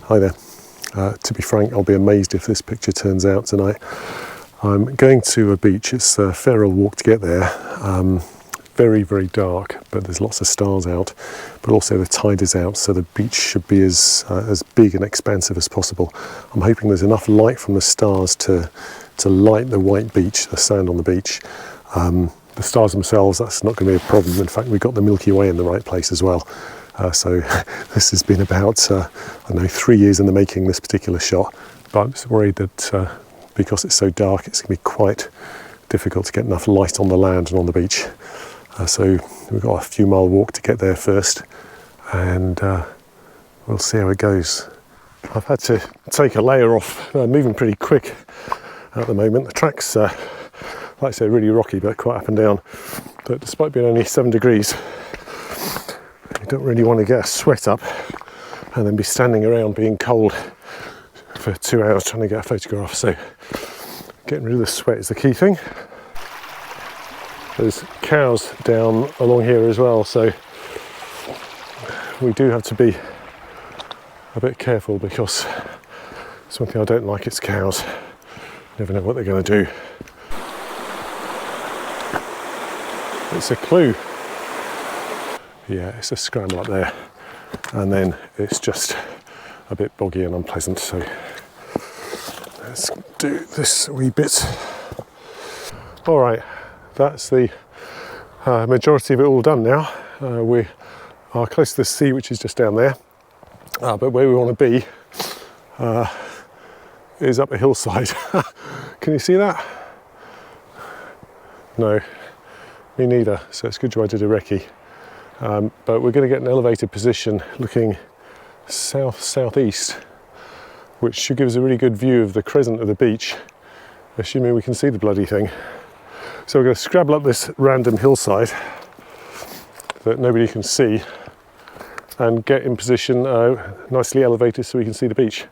Hi there. To be frank, I'll be amazed if this picture turns out tonight. I'm going to a beach. It's a fair old walk to get there. Very, very dark, but there's lots of stars out. But also the tide is out, so the beach should be as big and expansive as possible. I'm hoping there's enough light from the stars to light the white beach, the sand on the beach. The stars themselves, that's not going to be a problem. In fact, we've got the Milky Way in the right place as well. So this has been about, I don't know, 3 years in the making, this particular shot. But I'm just worried that because it's so dark, it's going to be quite difficult to get enough light on the land and on the beach. So we've got a few mile walk to get there first, and we'll see how it goes. I've had to take a layer off. I'm moving pretty quick at the moment. The track's, like I say, really rocky, but quite up and down. But despite being only 7 degrees, you don't really want to get a sweat up and then be standing around being cold for 2 hours trying to get a photograph. So getting rid of the sweat is the key thing. There's cows down along here as well, so we do have to be a bit careful, because it's one thing I don't like, it's cows. Never know what they're going to do. It's a clue. Yeah, it's a scramble up there, and then it's just a bit boggy and unpleasant, so let's do this wee bit. All right, that's the majority of it all done now. We are close to the sea, which is just down there, but where we want to be is up a hillside. Can you see that? No, me neither, so it's a good job I did a recce. But we're going to get an elevated position looking south-southeast, which should give us a really good view of the crescent of the beach, assuming we can see the bloody thing. So we're going to scrabble up this random hillside that nobody can see and get in position nicely elevated so we can see the beach.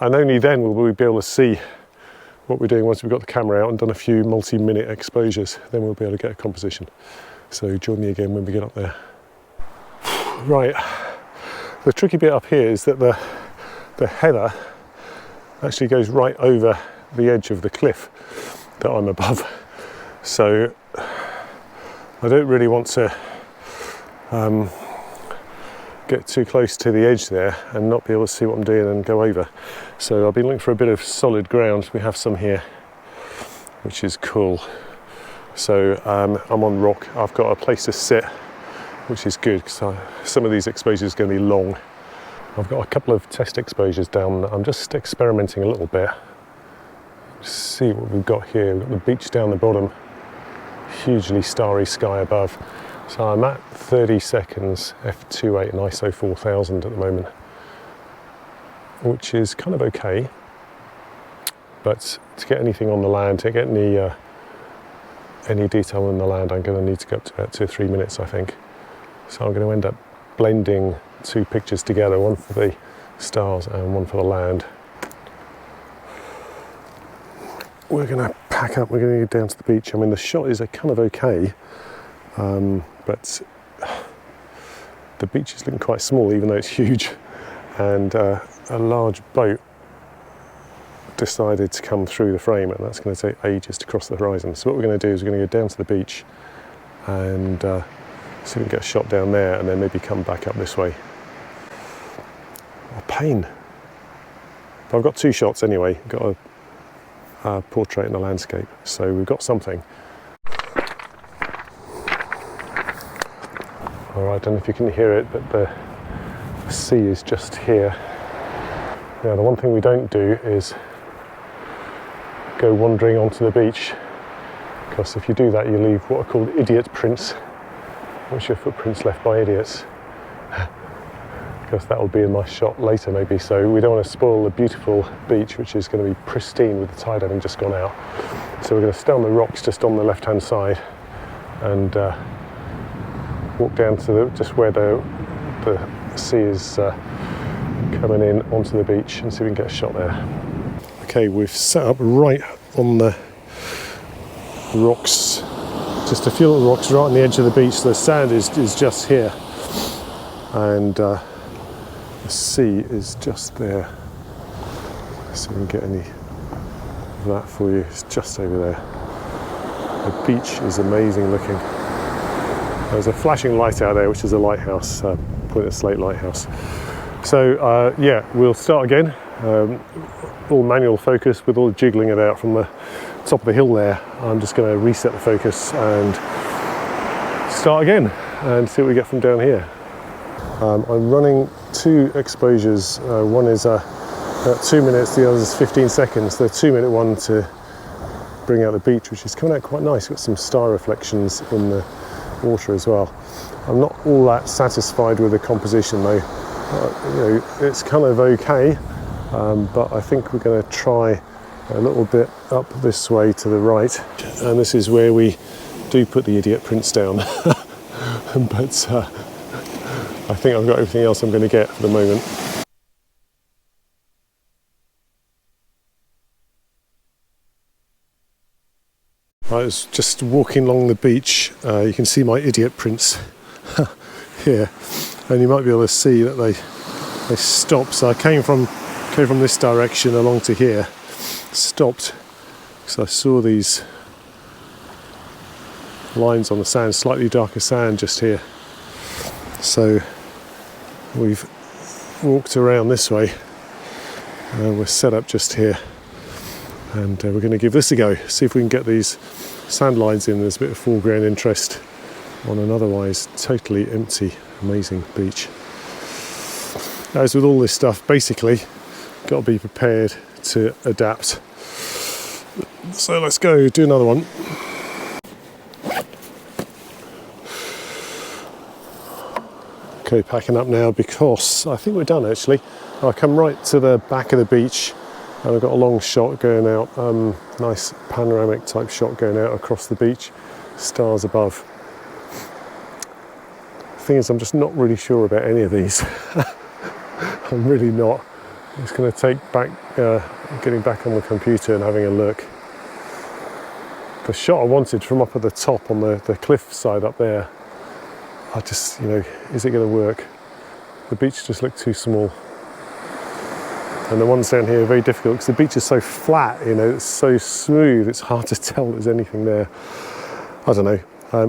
And only then will we be able to see what we're doing once we've got the camera out and done a few multi-minute exposures. Then we'll be able to get a composition. So join me again when we get up there. Right, the tricky bit up here is that the heather actually goes right over the edge of the cliff that I'm above. So I don't really want to get too close to the edge there and not be able to see what I'm doing and go over. So I'll be looking for a bit of solid ground. We have some here, which is cool. So I'm on rock. I've got a place to sit, which is good, because some of these exposures are going to be long. I've got a couple of test exposures down. I'm just experimenting a little bit. See what we've got here. We've got the beach down the bottom, hugely starry sky above. So I'm at 30 seconds, f2.8 and ISO 4000 at the moment, which is kind of okay. But to get anything on the land, to get any detail on the land, I'm going to need to go up to about 2 or 3 minutes, I think. So I'm going to end up blending 2 pictures together, one for the stars and one for the land. We're going to pack up, we're going to go down to the beach. I mean, the shot is kind of okay, but the beach is looking quite small, even though it's huge. And a large boat decided to come through the frame, and that's going to take ages to cross the horizon. So what we're going to do is we're going to go down to the beach and see if we can get a shot down there, and then maybe come back up this way. What a pain. But I've got 2 shots anyway. I've got a portrait and a landscape, so we've got something. All right, I don't know if you can hear it, but the sea is just here. Now, the one thing we don't do is go wandering onto the beach, because if you do that, you leave what are called idiot prints, which are footprints left by idiots, because that will be in my shot later maybe. So we don't want to spoil the beautiful beach, which is going to be pristine with the tide having just gone out. So we're going to stay on the rocks just on the left hand side and walk down to just where the sea is coming in onto the beach, and see if we can get a shot there. Okay, we've set up right on the rocks, just a few little rocks right on the edge of the beach. The sand is just here, and The sea is just there. See if we can get any of that for you. It's just over there. The beach is amazing looking. There's a flashing light out there, which is a lighthouse, Point Slate lighthouse. So yeah, we'll start again. All manual focus with all the jiggling about from the top of the hill there. I'm just going to reset the focus and start again and see what we get from down here. I'm running 2 exposures. One is 2 minutes, the other is 15 seconds. The 2-minute one to bring out the beach, which is coming out quite nice. Got some star reflections in the water as well. I'm not all that satisfied with the composition though. You know, it's kind of okay, but I think we're going to try a little bit up this way to the right, and this is where we do put the idiot prints down. But I think I've got everything else I'm going to get for the moment. I was just walking along the beach. You can see my idiot prints here, and you might be able to see that they stopped. So I came from this direction along to here, stopped because I saw these lines on the sand, slightly darker sand just here. So we've walked around this way, we're set up just here, and we're going to give this a go, see if we can get these sand lines in. There's a bit of foreground interest on an otherwise totally empty, amazing beach. As with all this stuff, basically got to be prepared to adapt. So let's go do another one. Okay, packing up now because I think we're done actually. I'll come right to the back of the beach and I've got a long shot going out, nice panoramic type shot going out across the beach, stars above. The thing is, I'm just not really sure about any of these. I'm really not. It's going to take back, getting back on the computer and having a look. The shot I wanted from up at the top on the cliff side up there, I just, you know, is it going to work? The beach just looked too small. And the ones down here are very difficult because the beach is so flat, you know, it's so smooth, it's hard to tell there's anything there. I don't know.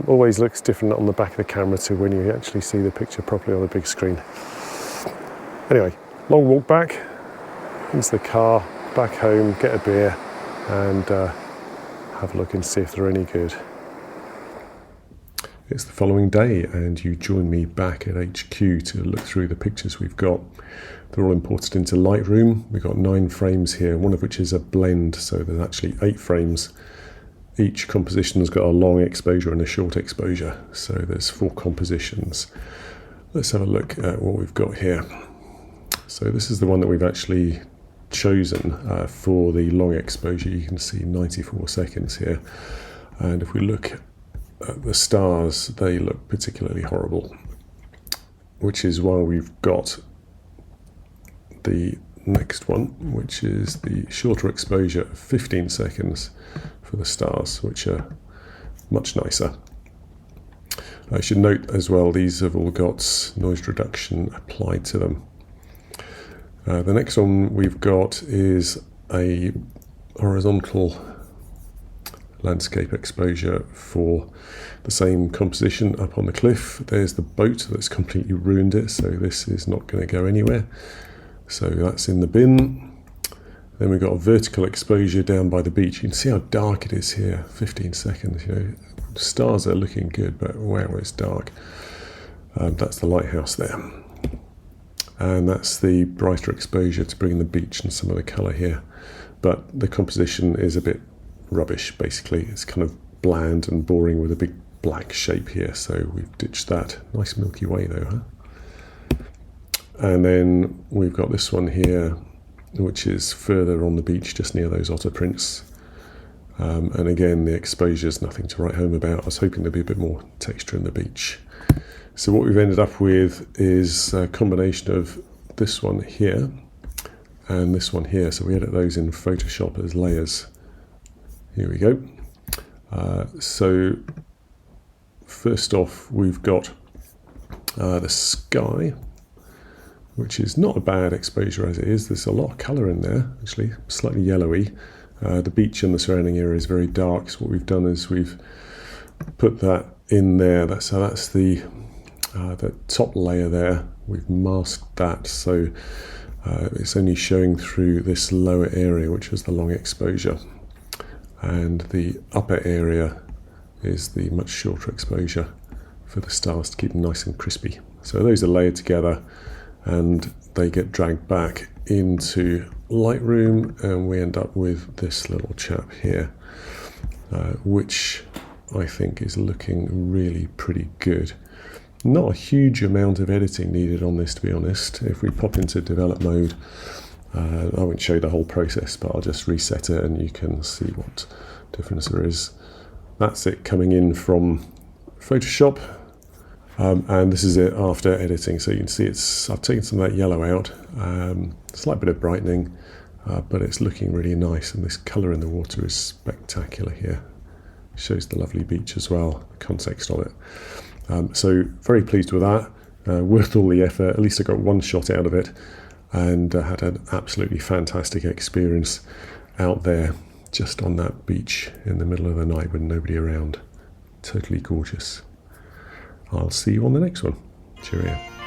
Always looks different on the back of the camera to when you actually see the picture properly on the big screen. Anyway, long walk back into the car, back home, get a beer and have a look and see if they're any good. It's the following day and you join me back at HQ to look through the pictures we've got. They're all imported into Lightroom. We've got 9 frames here, one of which is a blend, so there's actually 8 frames. Each composition has got a long exposure and a short exposure, so there's 4 compositions. Let's have a look at what we've got here. So this is the one that we've actually chosen for the long exposure. You can see 94 seconds here, and if we look at the stars, they look particularly horrible, which is why we've got the next one, which is the shorter exposure of 15 seconds for the stars, which are much nicer. I should note as well, these have all got noise reduction applied to them. The next one we've got is a horizontal landscape exposure for the same composition up on the cliff. There's the boat that's completely ruined it, so this is not going to go anywhere. So that's in the bin. Then we've got a vertical exposure down by the beach. You can see how dark it is here, 15 seconds. You know, the stars are looking good, but wow, it's dark. That's the lighthouse there. And that's the brighter exposure to bring in the beach and some of the colour here. But the composition is a bit rubbish, basically. It's kind of bland and boring with a big black shape here, so we've ditched that. Nice Milky Way though, huh? And then we've got this one here, which is further on the beach, just near those otter prints. And again, the exposure's nothing to write home about. I was hoping there'd be a bit more texture in the beach. So what we've ended up with is a combination of this one here and this one here. So we edit those in Photoshop as layers. Here we go. So first off, we've got the sky, which is not a bad exposure as it is. There's a lot of colour in there, actually, slightly yellowy. The beach and the surrounding area is very dark, so what we've done is we've put that in there. That's the top layer there. We've masked that, so it's only showing through this lower area, which is the long exposure, and the upper area is the much shorter exposure for the stars to keep them nice and crispy. So those are layered together and they get dragged back into Lightroom, and we end up with this little chap here, which I think is looking really pretty good. Not a huge amount of editing needed on this, to be honest. If we pop into develop mode, I won't show the whole process, but I'll just reset it and you can see what difference there is. That's it coming in from Photoshop, and this is it after editing. So you can see I've taken some of that yellow out, slight bit of brightening, but it's looking really nice, and this colour in the water is spectacular here. Shows the lovely beach as well, the context of it. So very pleased with that, worth all the effort. At least I got one shot out of it, and had an absolutely fantastic experience out there just on that beach in the middle of the night with nobody around. Totally gorgeous. I'll see you on the next one. Cheerio.